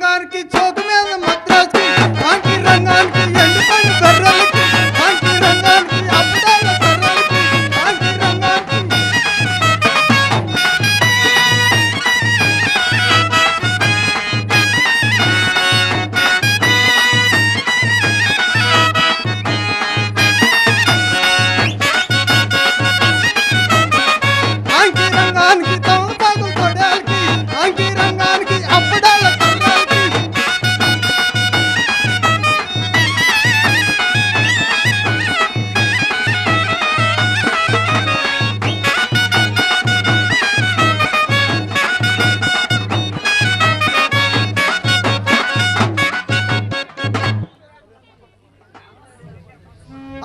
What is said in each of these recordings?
రంగానికి చోకు మీద మద్రాసుకి కాంకి రంగానికి ఎండిపోయిన కర్రలకి కాంకి రంగానికి అప్పుడాల కర్రలకి కాంకి రంగానికి కాంకి రంగానికి తమసాకు కొడాలకి కాంకి రంగానికి అప్పుడాల కర్రలకి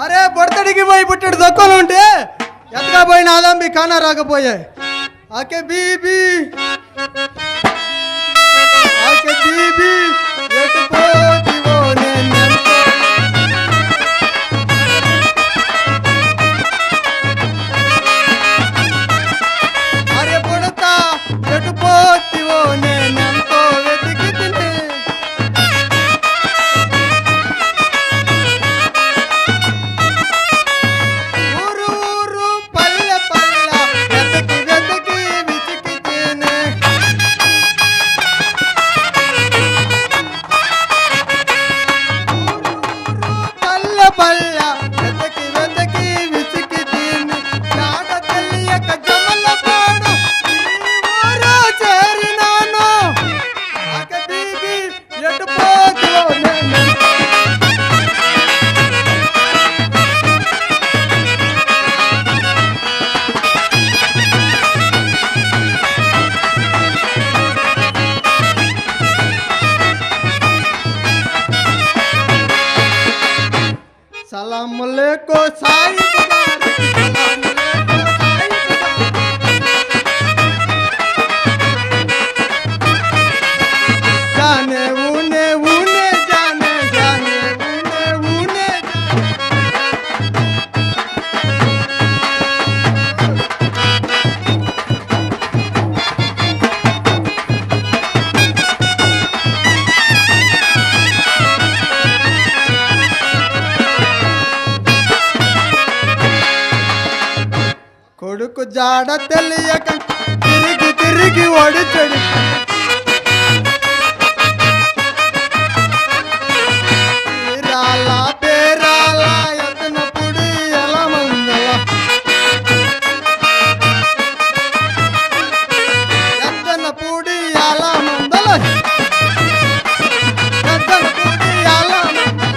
అరే బొడతడికి పోయి పుట్టాడు దొక్కలు ఉంటే ఎత్తగా పోయిన ఆదంబి కానా రాకపోయాయి ఆకే బీబీ ఆకే బీబీ ఎటు పోతివో నేనెంతో అరే బుడతా ఎటు పోతివో నేనెంతో వెతికితిని ఊరు ఊరు పల్లె పల్లె వెతకి వెతకి విసికితేనే పల్లె పల్లె వెతకి వెతకి విసికితేనే నాట తెలియక జమల పాడు ఊరు చేరినాను అక దిగి ఎటు పోతివో నేనెంతో సలాములేకో సాయి పుజారి సలాములేకో సాయి పుజారి జానే ఊనే ఊనే జానే జానే ఊనే ఊనే కొడుకు జాడ తెలియక తిరిగి తిరిగి ఓడిచడు తీరాల పేరాల ఎత్తన పుడి ఎలా మందల ఎత్తన పుడి ఎలా మందల ఎత్తన పుడి ఎలా మందల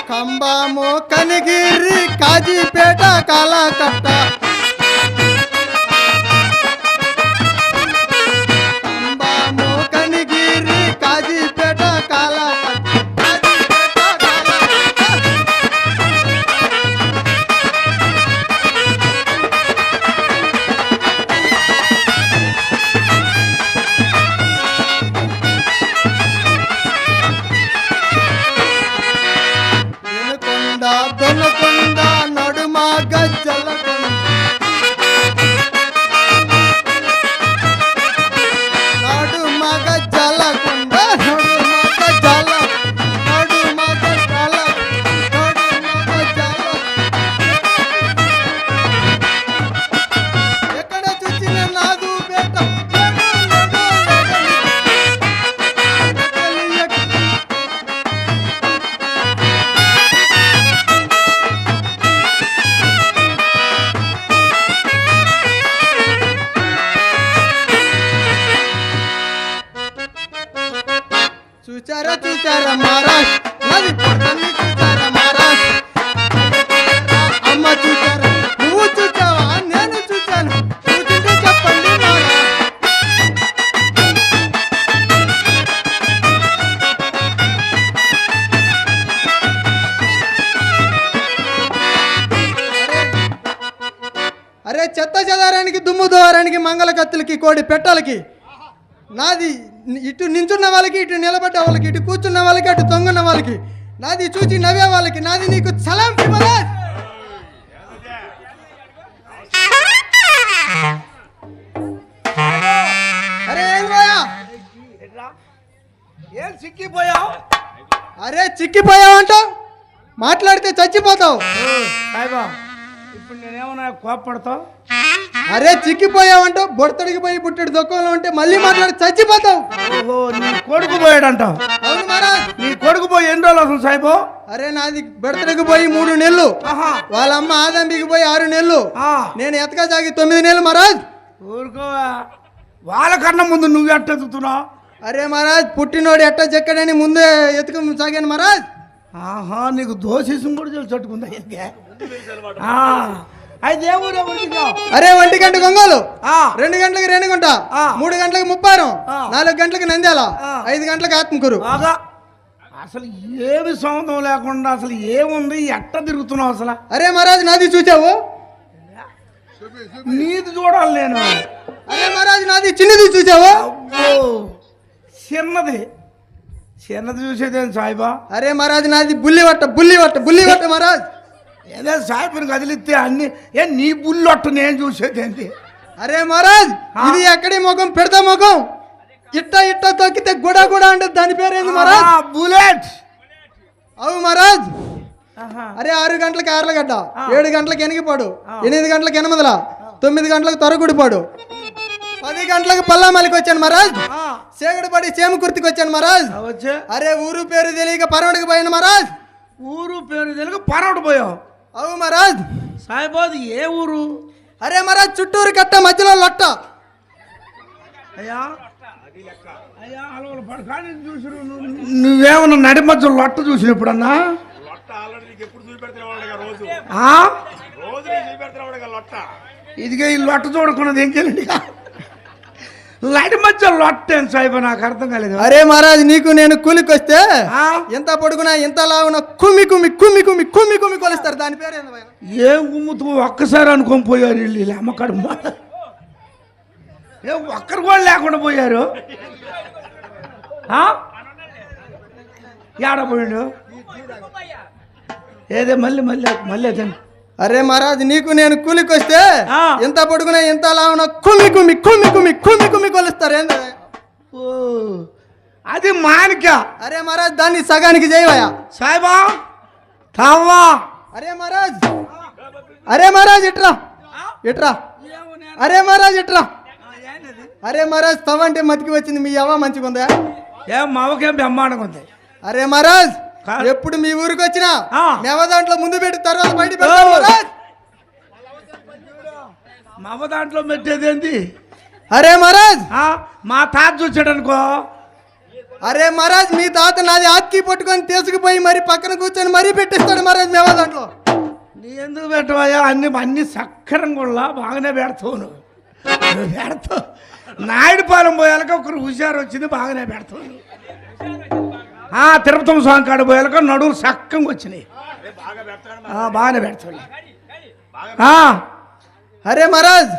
కంబాము కనిగిరి కాజీపేట కాలకట్ట కంబాము కనిగిరి కాజీపేట కాలకట్ట కాజీపేట కాలకట్ట వినుకొండ దొనకొండ నడుమ గజ్జలకొండ నడుమ గజ్జలకొండ నడుమ గజ్జల నడుమ గజ్జల నడుమ గజ్జల ఎక్కడ చూచిన నాదు బేట చూచారా చూచారా మహారాజ్ నది పొట్టని చూచారా మహారాజ్ అమ్మ చూచారా నువ్వు చూచావా నేను చూచాను చూచుంటే చెప్పండి మహారాజ్ అరే చెత్త చెదారానికి దుమ్ము దోరానికి మంగళ కత్తులకి కోడి పెట్టలకి నాది ఇటు నించున్న వాళ్ళకి, ఇటు నిలబడ్డ వాళ్ళకి, ఇటు కూర్చున్న వాళ్ళకి, అటు తొంగున్న వాళ్ళకి, నాది చూసి నవ్వే వాళ్ళకి నాది నీకు సలాం మహారాజ్. అరే ఏం పోయా, ఏం చిక్కిపోయావు? అరే చిక్కిపోయావు అంటావు, మాట్లాడితే చచ్చిపోతావు. సాయిబా ఇప్పుడు నేనేమన్నా కోప్పడతావు? అరే చిక్కిపోయావంటావు, బొడతడికి పోయి బుట్టడి దుఃఖంలో ఉంటే మళ్ళీ మాట్లాడి చచ్చిపోతావు. ఓహో నీ కొడుకు పోయాడంటావు. అవును మహారాజ్. నీ కొడుకు పోయి ఎన్ని రోజులు అవుతుంది సాయిబో? అరే నాది బెడతడికి పోయి 3 నెలలు, వాళ్ళ అమ్మ ఆదంబికి పోయి 6 నెలలు, నేను ఎతక సాగి 9 నెలలు మహారాజ్. ఊరుకోవా, వాళ్ళకన్నా ముందు నువ్వు ఎట్ట ఎత్తుతున్నావు? అరే మహారాజ్ పుట్టినోడు ఎట్ట చెక్కడని ముందే ఎతుక సాగాను మహారాజ్. ఆహా నీకు దోషేసం కూడా తెలిసి చట్టుకుందా? అయితే ఏ ఊరే ఉడికినావు? అరే 1 గంట గొంగోలు, 2 గంటలకు రేణిగుంట, 3 గంటలకు ముప్పారం, 4 గంటలకు నంద్యాల, 5 గంటలకు ఆత్మకూరు. బాగా అసలు ఏమి సంబంధం లేకుండా అసలు ఏముంది, ఎట్ట తిరుగుతున్నావు అసలు? అరే మహారాజ్ నాది చూసావు? నీది చూడాలి నేను. అరే మహారాజ్ నాది చిన్నది చూసావు? అబ్బో చిన్నది చిన్నది చూసేదేం సాయిబా? అరే మహారాజ్ నాది బుల్లివట్ట బుల్లివట్ట బుల్లివట్ట మహారాజ్. ఏదో సాయిబుని కదిలిస్తే అన్ని ఏ నీ బుల్లొట్టు నేను చూసేదేంటి? అరే మహారాజ్ ఇది ఎక్కడి ముఖం పెడతా ముఖం, ఇట్ట ఇట్ట తొక్కితే గుడా గుడా అంటే దాని పేరేంది మహారాజ్? బుల్లెట్. అవు మహారాజ్. అరే 6 గంటలకు ఆర్లగడ్డ, 7 గంటలకు ఎనిగిపాడు, 8 గంటలకు ఎనమదల, 9 గంటలకు తొరగుడిపాడు, 10 గంటలకు పల్లామలికి వచ్చాను మహారాజ్. సేగడపడి చేమకుర్తికి వచ్చాను మహారాజ్. అరే ఊరు పేరు తెలియక పరవడికి పోయాను మహారాజ్. ఊరు పేరు తెలియక పరవడి పోయావు? అవు మహారాజ్. సాయిబాద్ ఏ ఊరు? అరే మహారాజ్ చుట్టూరు కట్ట మధ్యలో లొట్ట. అయ్యా అయ్యా అలవలు పడకాని చూసి నువ్వేమన్నా నడి మధ్య లొట్ట చూసినప్పుడన్నా? ఇదిగా ఈ లొట్ట చూడకున్నది ఏం చేయండి, నడి మధ్య లొట్ట ఏం సాయిబా నాకు అర్థం కాలేదు. అరే మహారాజ్ నీకు నేను కూలికి వస్తే ఎంత పొడుగునా ఎంత లావున కుమ్మి కుమ్మి కుమ్మి కుమ్మి కుమ్మి కుమ్మి కొలుస్తారు, దాని పేరు ఏం గుమ్ముతూ ఒక్కసారి అనుకొని పోయారు వీళ్ళు అమ్మకడు. ఏం ఒక్కరు కూడా లేకుండా పోయారు. ఏడపోయాడు ఏదే మళ్ళీ మళ్ళీ మళ్ళీ అదండి. అరే మహారాజ్ నీకు నేను కూలికి వస్తే ఎంత పొడుగునా ఎంత లావున కుమ్మి కుమ్మి కుమ్మి కుమ్మి కుమ్మి కుమ్మి కొలుస్తారు ఏంది? ఓ అది మానిక. అరే మహారాజ్ దాన్ని సగానికి చేయవయా సాయిబా తావా. అరే మహారాజ్, అరే మహారాజ్ ఇట్రా ఇట్రా, అరే మహారాజ్ ఇట్రా. అరే మహారాజ్ తవ అంటే మతికి వచ్చింది, మీ అవ్వ మంచిగా ఉందా? ఏం మావకేం బ్రహ్మాండంగా ఉంది. అరే మహారాజ్ ఎప్పుడు మీ ఊరికి వచ్చినా మెవ దాంట్లో ముందు పెట్టి తర్వాత బయట పెడతాను మహారాజ్. మవ దాంట్లో పెట్టేదేంటి? అరే మహారాజ్ మా తాత చూసాడు అనుకో. అరే మహారాజ్ మీ తాత నాది ఆత్కి పట్టుకొని తీసుకుపోయి మరి పక్కన కూర్చొని మరీ పెట్టిస్తాడు మహారాజ్ మెవ దాంట్లో. నీ ఎందుకు పెట్టవయ్యా? అన్ని సక్కరం కూడా బాగానే పెడతావు నువ్వు పెడతావు. నాయుడుపాలెం పోయాక ఒకరు హుషారు వచ్చింది, బాగానే పెడతావు. తిరుపతి స్వామి కాడ పోయాక నడువులు సక్కంగా వచ్చినాయి, బాగానే పెడతాడు. అరే మహారాజ్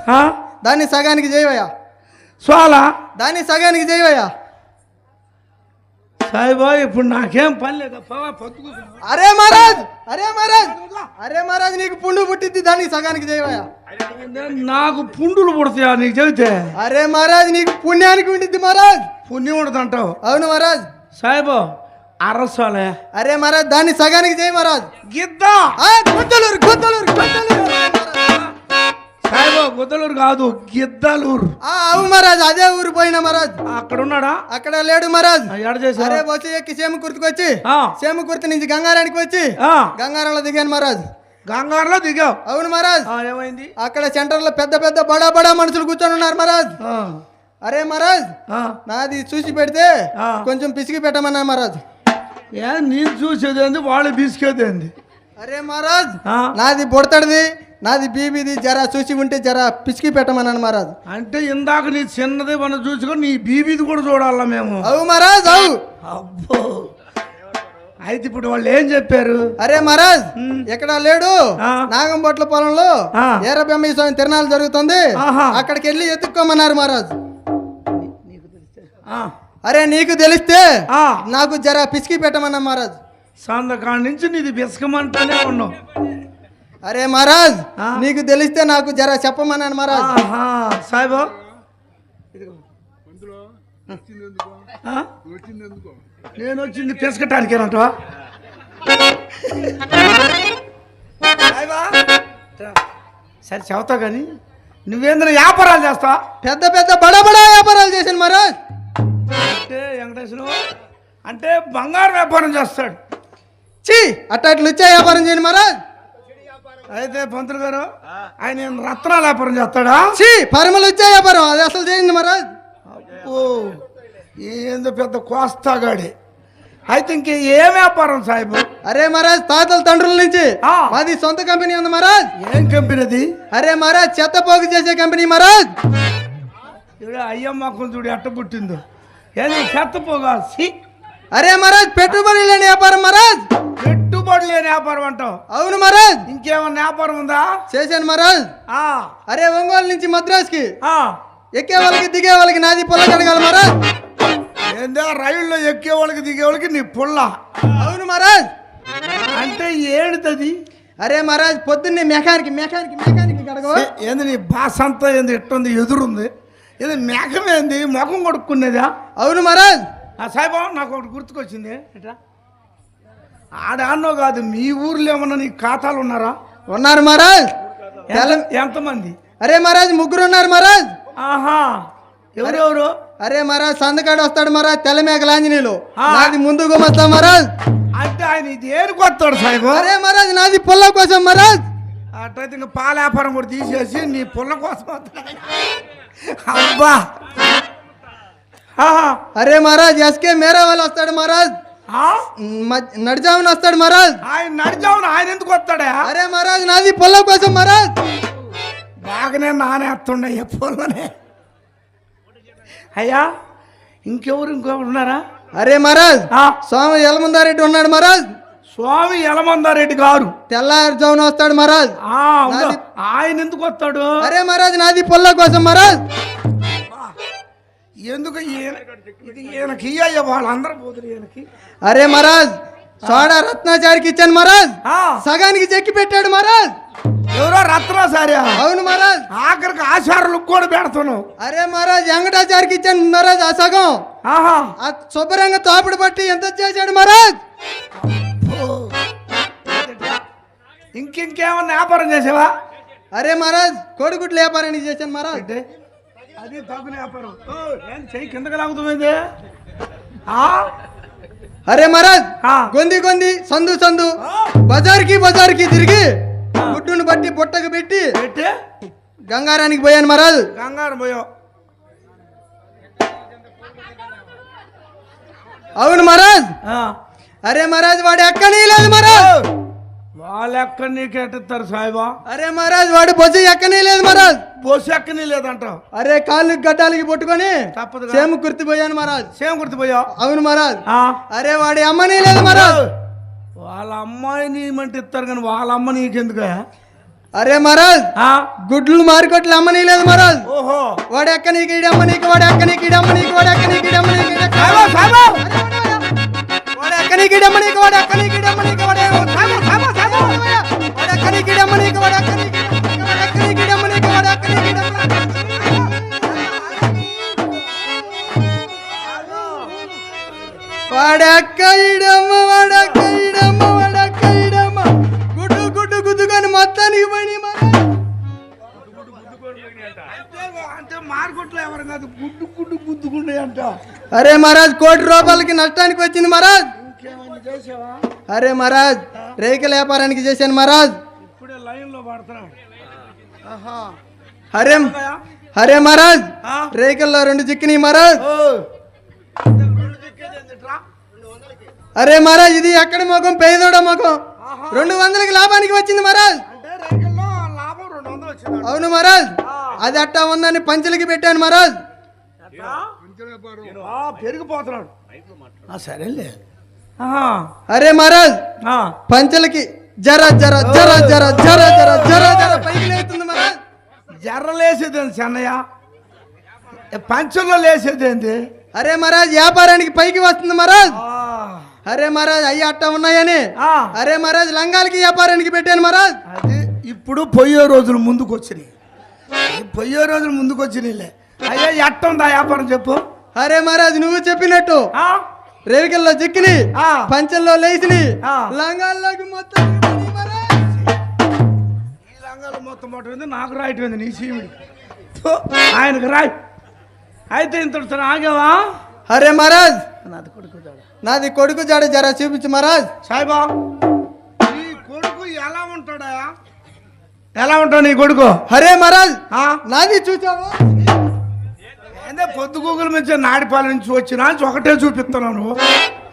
దాన్ని సగానికి చేయవయ్యా. సోలా దాన్ని సగానికి చేయవయ్యా. సాయిబాయ్ ఇప్పుడు నాకేం పని లేదు. అరే మహారాజ్, అరే మహారాజ్, అరే మహారాజ్ నీకు పుండు పుట్టిద్ది, దాన్ని సగానికి చేయవయ్యా. నాకు పుండులు పుడతాయా నీకు చెబితే? అరే మహారాజ్ నీకు పుణ్యానికి ఉండిద్ది మహారాజ్. పుణ్యం ఉండదు అంటావు? అవును మహారాజ్. సాయిబా అరసోలే. అరే మహారాజ్ దాన్ని సగానికి చేయి మహారాజ్. గిద్ద గుద్దలూరు గుద్దలూరు గుద్దలూరు. సాయిబా గుద్దలూరు కాదు గిద్దలూరు. అవు మహారాజ్ అదే ఊరు పోయినా మహారాజ్. అక్కడ ఉన్నాడా? అక్కడ లేడు మహారాజ్. అరే వచ్చి ఎక్కి చేమకుర్తికి వచ్చి చేమకుర్తి నుంచి గంగారానికి వచ్చి గంగారంలో దిగాను మహారాజ్. గంగారంలో దిగావు? అవును మహారాజ్. ఏమైంది? అక్కడ సెంటర్ లో పెద్ద పెద్ద బడా బడా మనుషులు కూర్చొని ఉన్నారు మహారాజ్. అరే మహారాజ్ నాది చూసి పెడితే కొంచెం పిసికి పెట్టమన్నా మహారాజ్. ఏ నేను చూసేదేంది వాళ్ళు బిస్కేదేంది? అరే మహారాజ్ నాది బొడతడిది నాది బీబీది, జరా చూసి ఉంటే జరా పిసికి పెట్టమన్నాను మహారాజ్. అంటే ఇందాక నీ చిన్నది మనం చూసుకొని నీ బీబీది కూడా చూడాలా మేము? అవు మహారాజ్ అవు. అబ్బో అయితే ఇప్పుడు వాళ్ళు ఏం చెప్పారు? అరే మహారాజ్ ఎక్కడ లేడు, నాగంబొట్ల పొలంలో ఏరబెమ్మ స్వామి తిరణాలు జరుగుతుంది, అక్కడికి వెళ్ళి ఎత్తుక్కోమన్నారు మహారాజ్. అరే నీకు తెలిస్తే ఆ, నాకు జర పిసికి పెట్టమన్నా మహారాజ్. సందకాడి నుంచి నీది బిస్కమంటూనే ఉన్నావు. అరే మహారాజ్ ఆ? నీకు తెలిస్తే నాకు జర చెప్పమన్నాను మహారాజ్. ఆహా, సాయిబా ఆ? నేను వచ్చింది పిసకటానికేనంటవా? సరే చెబుతావు కానీ నువ్వేంద్ర వ్యాపారాలు చేస్తావా? పెద్ద పెద్ద బడా బడా వ్యాపారాలు చేశాను మహారాజ్. అంటే వెంకటేశ్వరు అంటే బంగారు వ్యాపారం చేస్తాడు. చీ అట్లా వచ్చే వ్యాపారం చేయండి మహారాజ్. అయితే పంతులు గారు ఆయన ఏం రత్నాల వ్యాపారం చేస్తాడా? చీ పరమలు వచ్చే వ్యాపారం అది అసలు చేయండి మహారాజ్. ఓ ఏందో పెద్ద కోస్తాగాడి. అయితే ఇంకే ఏ వ్యాపారం సాహిబు? అరే మహారాజ్ తాతల తండ్రుల నుంచి ఆ. మాది సొంత కంపెనీ ఉంది మహారాజ్. ఏం కంపెనీ అది? అరే మహారాజ్ చెత్త పోగు చేసే కంపెనీ మహారాజ్. ఇప్పుడు అయ్యమ్మ కొంచెం ఎట్ట పుట్టిందో ఏది చెత్తపోగా అరే మహారాజ్ పెట్టుబడి లేని వ్యాపారం మహారాజ్. పెట్టుబడి లేని వ్యాపారం అంటావు? అవును మహారాజ్ ఇంకేమన్నా వ్యాపారం ఉందా? చేశాను మహారాజ్. ఆ, అరే ఒంగోలు నుంచి మద్రాసుకి ఆ. ఎక్కే వాళ్ళకి దిగే వాళ్ళకి నాది పొల్ల కడగాలి మహారాజ్. ఏందో రైల్లో ఎక్కే వాళ్ళకి దిగే వాళ్ళకి నీ పుల్ల అవును మహారాజ్. అంటే ఏడుతుంది? అరే మహారాజ్ పొద్దున్నే మెకానిక్ కడగవు. ఏంది నీ బాస్ అంతా ఏంది ఎట్టుంది ఎదురుంది? ఇది మేఘం ఏంది ముఖం కొడుక్కునేదా? అవును మహారాజ్. ఆ సాయిబాబు నాకు ఒకటి గుర్తుకొచ్చింది. ఎట్లా ఆడాన్నో కాదు మీ ఊర్లో ఏమన్నా నీ ఖాతాలు ఉన్నారా? ఉన్నారు మహారాజ్. ఎంతమంది? అరే మహారాజ్ ముగ్గురు ఉన్నారు మహారాజ్. ఆహా, ఎవరెవరు? అరే మహారాజ్ సందకాడు వస్తాడు మహారాజ్ తెల్ల మేకల ఆంజనేయులు. ఆ. నాది ముందు గుమస్తా మహారాజ్. అంటే ఆయన ఇది ఏరుకు వస్తాడు సాయిబు? అరే మహారాజ్ నాది పుల్ల కోసం మహారాజ్. అట్లయితే ఇంకా పాల వ్యాపారం కూడా తీసేసి నీ పుల్ల కోసం వస్తాడు. అబ్బా. ఆహా. అరే మహారాజ్ ఎస్కే మేరా వాళ్ళు వస్తాడు మహారాజ్. ఆ? నడిజామున వస్తాడు మహారాజ్. ఆయన నడిచావును ఆయన ఎందుకు వస్తాడా? అరే మహారాజ్ నాది పుల్ల కోసం మహారాజ్. బాగానే నానేస్తుండే పుల్లనే. అయ్యా ఇంకెవరు ఉన్నారా? అరే మహారాజ్ ఆ, స్వామి యలమందారెడ్డి ఉన్నాడు మహారాజ్. స్వామి యలమందారెడ్డి గారు తెల్లారుజామున వస్తాడు మహారాజ్. ఆ, అవును. ఆయన ఎందుకు వస్తాడు? అరే మహారాజ్ నాది పుల్ల కోసం మహారాజ్. ఎందుకు ఇది ఈయనకి ఇయ్య వాళ్ళందరూ పోతురు ఈయనకి. అరే మహారాజ్ సోడా రత్నాచారికి ఇచ్చాను మహారాజ్. ఆ, సగానికి చెక్కి పెట్టాడు మహారాజ్. ఎవరో రత్నాచార్య. అవును మహారాజ్. ఆఖరికి ఆచారాలు కూడా పెడుతున్నావు. అరే మహారాజ్ వెంకటాచారికి ఇచ్చాను మహారాజ్. ఆ సగం ఆహా, ఆ శుభ్రంగా తాపుడు పట్టి ఎంత చేశాడు మహారాజ్. ఇంకేమన్నా వ్యాపారం చేసావా? అరే మహారాజ్ కోడిగుడ్లు వ్యాపారానికి చేశాను మహారాజ్. అంటే అది తగులు వ్యాపారం. ఏం చెయ్యి కిందకి లాగుతుంది? అరే మహారాజ్ ఆ. గొంది సందు బజార్కి తిరిగి గుడ్డును బట్టి బుట్టకు పెట్టి పెట్టి గంగారానికి పోయాను మహారాజ్. గంగారు పోయావు. అవును మహారాజ్. ఆ. అరే మహారాజ్ వాడి ఎక్కని లేదు మహారాజ్. వాళ్ళు ఎక్కడ నీకెట్టిస్తారు సాయిబా? అరే మహారాజ్ వాడు బొజ్జు ఎక్కని లేదు మహారాజ్. బోసు ఎక్కని లేదంటావు? అరే కాళ్ళు గడ్డాలకి పట్టుకొని తప్పదుగా. సేము కుర్తిపోయాను మహారాజ్. సేమ్ గుర్తుపోయావు. అవును మహారాజ్. ఆ. అరే వాడి అమ్మని లేదు మహారాజ్. వాళ్ళ అమ్మాయిని ఇమ్మంటే ఇస్తారు కానీ వాళ్ళ అమ్మ నీకెందుకు? అరే మహారాజ్ ఆ? గుడ్లు మారుకొట్లు అమ్మని లేదు మహారాజ్. ఓహో, వాడు ఎక్క నీకు ఇడమ్మ నీకు వాడు ఎక్క నీకు ఇడమ్మ నీకు వాడు ఎక్క నీకు ఇడమ్మ నీకు సాయిబా, సాయిబా. వాడు ఎక్క నీకు ఇడమ్మ నీకు వాడు ఎక్క నీకు ఇడమ్మ నీకు వాడు ఎక్క నీకు ఇడమ్మ నీకు వాడు ఎక్క నీకు ఇడమ్మ నీకు వాడు ఎక్క నీకు ఇడమ్మ వాడెక్క ఇడమ్మ వాడెక్క ఇడమ్మ వాడెక్క ఇడమ్మ గుడ్డు గుద్దుకొని మొత్తానికి పోయి అంటే మార్కెట్లో ఎవరు కాదు గుడ్డు గుద్దుకుండే అంట. అరే మహారాజ్ ₹1,00,00,000 నష్టానికి వచ్చింది మహారాజ్. ఇంకేమన్నా చేసావా? అరే మహారాజ్ రేకుల వ్యాపారానికి చేశాను మహారాజ్. ఇప్పుడే లైన్ లో పడుతున్నాడు. ఆహా. అరే అరే మహారాజ్ ఆ? రేకుల్లో 2 చిక్కినాయి మహారాజ్. ఓ. అరే మహారాజ్ ఇది ఎక్కడి ముఖం పేదోడ ముఖం 200కి లాభానికి వచ్చింది మహారాజ్. అంటే రైతుల్లో లాభం 200 వచ్చింది. అవును మహారాజ్. అది అట్టా ఉందని పంచులకి పెట్టాను మహారాజ్. పెరిగిపోతున్నాడు. సరేలే. అరే మహారాజ్ ఆ. పంచులకి జర పైకి లేస్తుంది మహారాజ్. జర్ర లేసేదేంది చెన్నయ్య? పంచంలో లేసేదేంది? అరే మహారాజ్ వ్యాపారానికి పైకి వస్తుంది మహారాజ్. అరే మహారాజ్ అయ్యి అట్ట ఉన్నాయని. అరే మహారాజ్ లంగాలకి వ్యాపారానికి పెట్టాను మహారాజ్. అది ఇప్పుడు పొయ్యే రోజులు ముందుకు వచ్చినాయి. పొయ్యే రోజులు ముందుకు వచ్చినాయిలే. అయ్యా ఎట్ట ఉందా వ్యాపారం చెప్పు. అరే మహారాజ్ నువ్వు చెప్పినట్టు రేవికల్లో చిక్కిని, పంచల్లో లేచిని, లంగాల్లోకి మొత్తం ఈ లంగాలు మొత్తం పట్టింది, నాకు రాయటం నీ సీమిడి ఆయనకు రాయి. అయితే ఇంత ఆగేవా? అరే మహారాజ్ నాది కొడుకు జాడ. నాది కొడుకు జాడ జరా చూపించు మహారాజ్. సాయిబా నీ కొడుకు ఎలా ఉంటాడా? ఎలా ఉంటావు నీ కొడుకు? అరే మహారాజ్ నాది చూసావు? అదే పొద్దు గూగుల్ మీద నాడిపాల నుంచి వచ్చినా ఒకటే చూపిస్తున్నాను.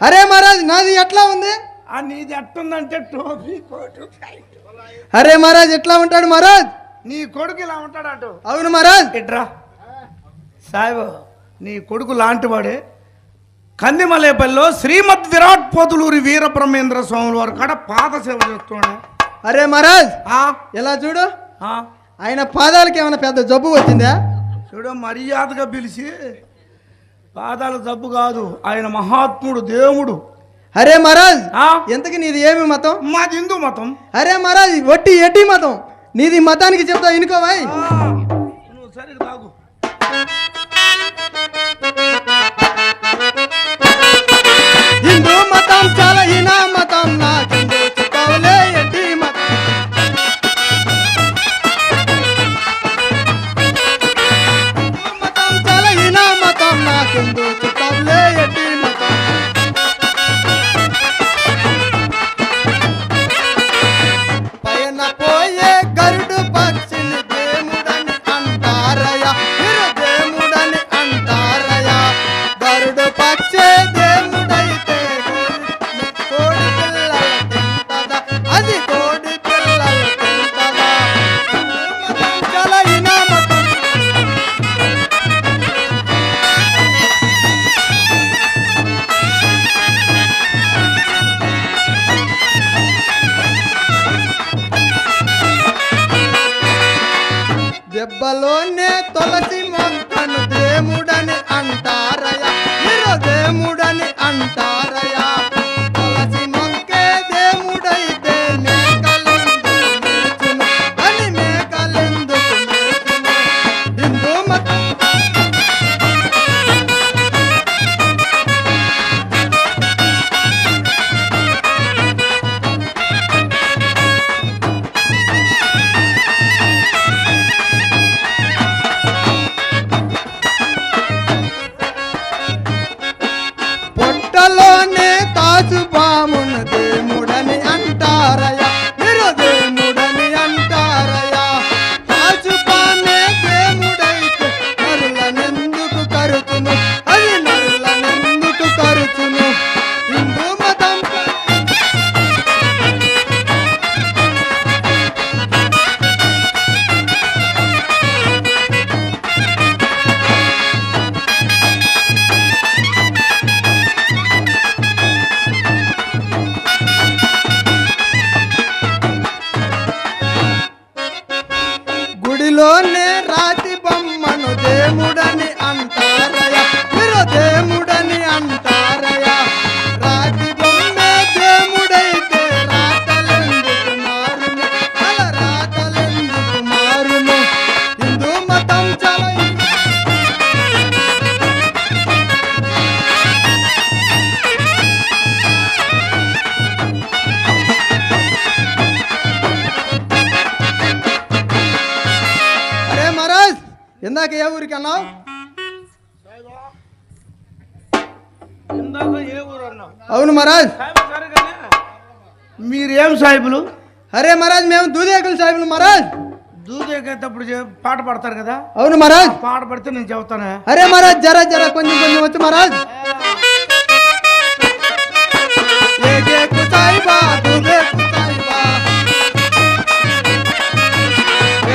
అరే మహారాజ్ నాది ఎట్లా ఉంది? నీది ఎట్టుందంటే టోపీ కోటు ప్యాంటు. అరే మహారాజ్ ఎట్లా ఉంటాడు మహారాజ్? నీ కొడుకు ఇలా ఉంటాడు అటు. అవును మహారాజ్. ఇట్రా సాయిబు నీ కొడుకు లాంటివాడే. కందిమలేపల్లిలో శ్రీమద్ విరాట్ పోతులూరి వీరబ్రహ్మేంద్ర స్వాముల వారు కాడ పాద సేవ చేస్తున్నాడు. అరే మహారాజ్ ఎలా చూడు, ఆయన పాదాలకి ఏమైనా పెద్ద జబ్బు వచ్చిందా? చూడు మర్యాదగా పిలిచి, పాదాల జబ్బు కాదు, ఆయన మహాత్ముడు దేవుడు. అరే మహారాజ్ ఎంతకి నీది ఏమి మతం? మాది హిందూ మతం. అరే మహారాజ్ వట్టి ఎట్టి మతం నీది, మతానికి చెప్తా ఇనుకోవాయి. నువ్వు సరిగ్గా తాగు. హిందూ మతం చాలా హీనా మతం, నాకెందుకు చెప్తావులే ఎట్టి మతం. హిందూ మతం చాలా హీనా మతం, నాకెందుకు చెప్తావులే ఎట్టి మతం. పైన పోయే గరుడు పక్షిని దేముడని అంటారయ్యా, మీరు దేముడని అంటారయ్యా. గరుడు పక్షే దేవుడైతే కోడి పిల్లలు తింటదా, అది కోడి పిల్లలు తింటదా. చాలా ఇనామతం. దెబ్బలోనే తులసి మొక్కను దేముడని అంటారయ్యా, మీరు దేముడని అంటారయ్యా. తులసి మొక్కే దేవుడైతే మేకలెందుకు మేచును, అని మేకలెందుకు మేచును. హిందూ మతం పొట్టలోనే తాచుపామును దేముడని అంటారయ్యా, మీరు దేముడని అంటారయ్యా. తాచుపామే దేవుడైతే నరులనెందుకు కరుచును, అది నరులనెందుకు కరుచును. హిందూ మతం గుడిలోనే రాతి బొమ్మను దేముడని అంటారయ్యా, మీరు దేముడని అంటారయ్యా. రాతి బొమ్మే దేవుడైతే రాతలెందుకు మారును, అలా రాతలెందుకు మారును. హిందూ మతం చాలా ఇందాక ఏ ఊరికి అన్నావు? ఇందాక ఏ ఊరు అన్నావు? అవును మహారాజ్. మీరేం సాయిబులు? అరే మహారాజ్ మేము దూదేకులు సాహిబులు మహారాజ్. దూదేకేటప్పుడు పాట పడతారు కదా? అవును మహారాజ్. పాట పడితే నేను చెబుతాను. అరే మహారాజ్ జరా జరా కొంచెం కొంచెం వచ్చి మహారాజ్. ఏకేకు సాయిబా దూదేకు సాయిబా,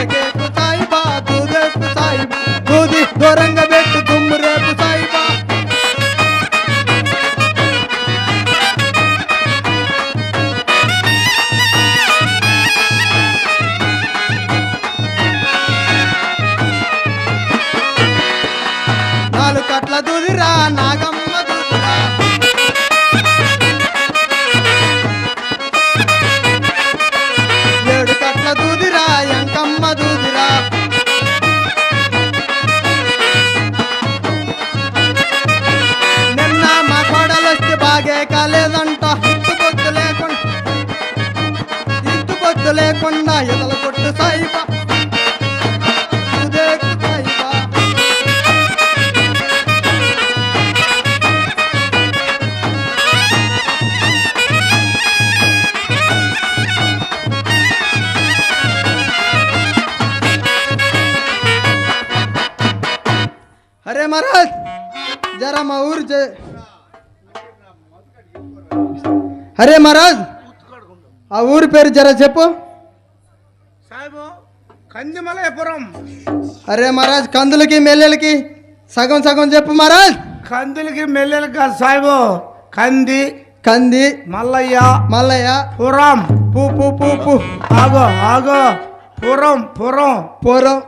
ఏకేకు సాయిబా దూదేకు సాయిబా, దూది దూరంగా పెట్టు దుమ్ము రేపు సాయిబా. నాలుగు కట్ల దూదిరా రాలేదంట ఇత్తు లేకుండా ఎదల కొట్టు సాయిబా ఉదేకు సాయిబా. అరే మహారాజ్ జరా మా ఊరు అరే మహారాజ్ ఆ ఊరి పేరు జరా చెప్పు. సాయిబు కందిమలయపురం. అరే మహారాజ్ కందులకి మెల్లెలకి సగం సగం చెప్పు మహారాజ్. కందులకి మెల్లెలకి కాదు సాయిబు, కంది కంది మల్లయ్య మల్లయ్య పురం పూ పూ పూ పూ ఆగో ఆగో పురం పురం పూర్వం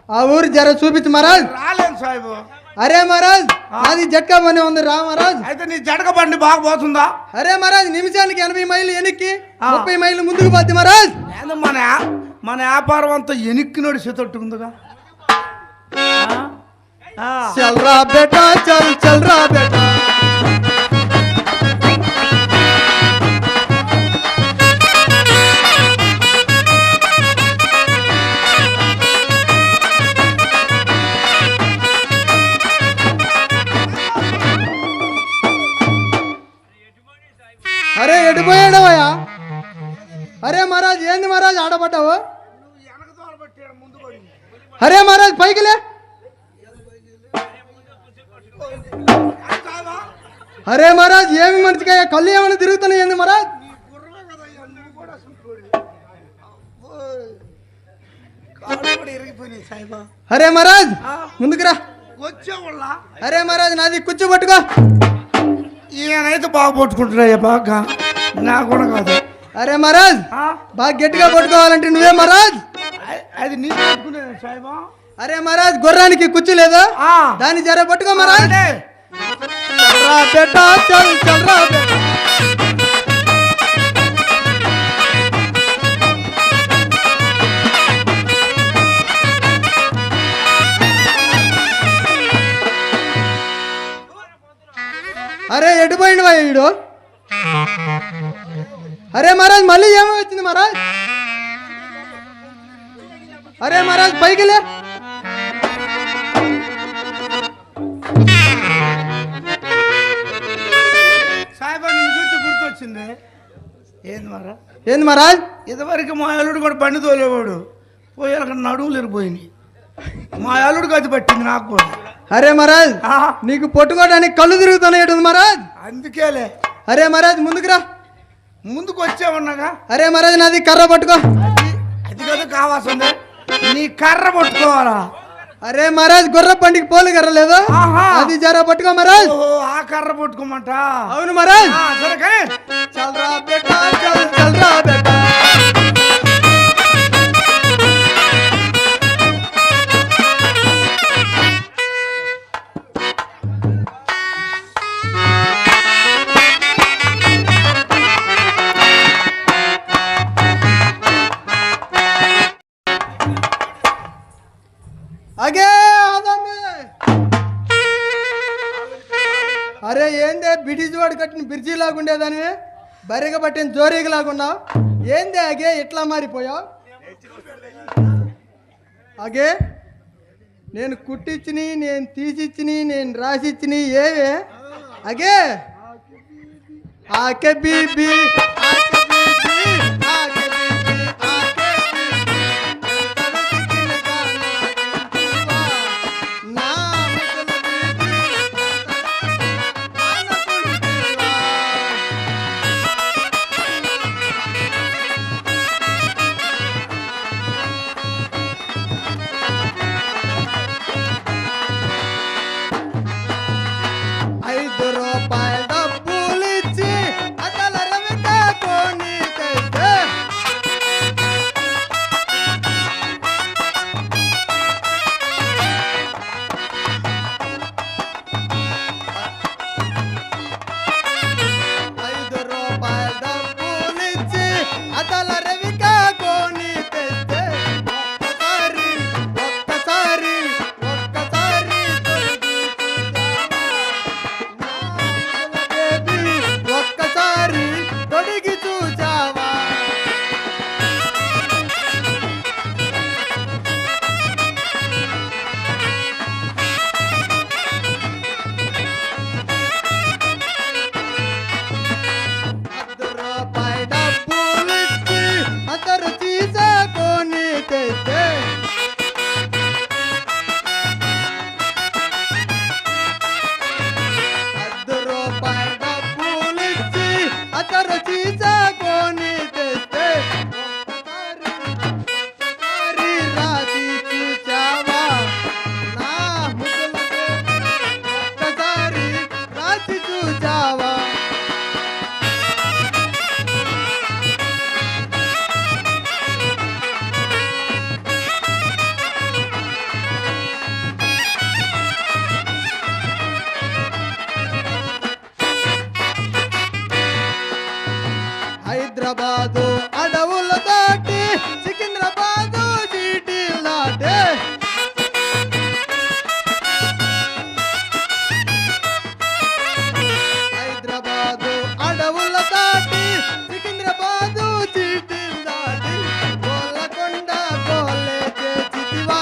ఆ ఊరు జర చూపించు మహారాజ్. రాలేను సాయిబు. అరే మహారాజ్ అది జట్కా పని ఉంది రా మహారాజ్. అయితే నీ జడక బండి బాగా పోతుందా? అరే మహారాజ్ నిమిషానికి 80 మైళ్ళు వెనక్కి 30 మైళ్ళు ముందుకు పోద్ది మహారాజ్. నేను మన వ్యాపారం అంతా ఎనిక్కి నడిచేటట్టుందిగా. చల్రా బేటా చల్రా బేటా. అరే ఎడిపోయాడవయ్యా? అరే మహారాజ్ ఏంది మహారాజ్ ఆడబడ్డావు? అరే మహారాజ్ పైకిలే. అరే మహారాజ్ ఏమి మంచిగా కళ్ళు ఏమైనా తిరుగుతున్నాయి ఏంది మహారాజ్? అరే మహారాజ్ ముందుకురా. అరే మహారాజ్ నాది కూర్చో పట్టుకో. ఈయనైతే బాగా పట్టుకుంటున్నాయ్యా బాగా, నా కూడా కాదు. అరే మహారాజ్ బాగా గట్టిగా పట్టుకోవాలంటే నువ్వే మహారాజ్. అది నీ పట్టుకునే సాయిబా. అరే మహారాజ్ గుర్రానికి కుచ్చు లేదా? దాన్ని జర పట్టుకో మహారాజ్. చల్రా బేటా చల్రా బేటా. అరే ఎడిపోయింది వీడు. అరే మహారాజ్ మళ్ళీ ఏమో వచ్చింది మహారాజ్. అరే మహారాజ్ పైకిలే. సాయిబా నేను చూసి గుర్తొచ్చింది. ఏంది మహారాజ్? ఇదివరకు మా అల్లుడు కూడా బండి తోలేవాడు, పోయాక నడువులు ఇరిపోయినాయి. మా అల్లుడు గది పట్టింది నాకు కూడా. అరే మహారాజ్ నీకు పట్టుకోవడానికి కళ్ళు తిరుగుతున్నాయి మహారాజ్. అందుకేలే. అరే మహారాజ్ ముందుకురా. ముందుకు వచ్చామన్నాగా. అరే మహారాజ్ నాది కర్ర పట్టుకో. అది కదా కావాల్సిందే, నీ కర్ర పట్టుకోవాలా? అరే మహారాజ్ గుర్ర బండికి పోలు కర్ర లేదు, అది జర పట్టుకో మహారాజ్. ఆ కర్ర పట్టుకోమంట? అవును మహారాజ్. సరే కానీ చల్రా బేటా చల్రా బేటా. అగే అరే ఏందే బ్రిటిష్ వాడు కట్టిన బ్రిడ్జి లాగుండేదానివి బరిగ పట్టిన జోరీగ లాగున్నావు ఏందే అగే ఇట్లా మారిపోయావు? అగే నేను కుట్టించిని, నేను తీసిచ్చిని, నేను రాసిచ్చిని ఏవే అగే? ఆకే బీబీ రూపాయల డబ్బులిచ్చి అతల రవిక హైదరాబాదు అడవుల దాటి సికింద్రాబాదు సిటీలు దాటి హైదరాబాదు అడవుల దాటి సికింద్రాబాదు సిటీలు దాటి గోలకొండ గోలే చేసితివా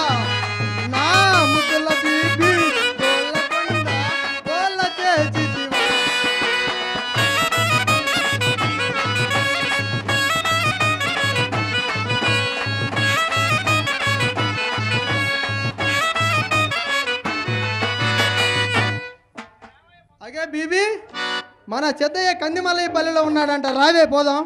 నా ముద్దుల బీబీ గోలకొండ గోల చేసితివా. అగే బీబీ మన చెద్దయ్య కందిమల్లయ్య పల్లెలో ఉన్నాడంట, రావే పోదాం.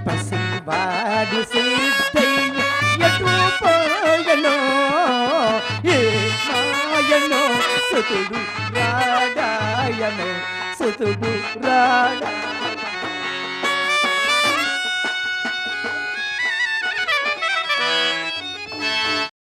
పసివాడు సిద్ధయ్య ఎటు పోయనో ఏ మాయనో సుతుడు రాడాయనో సుతుడు రాడా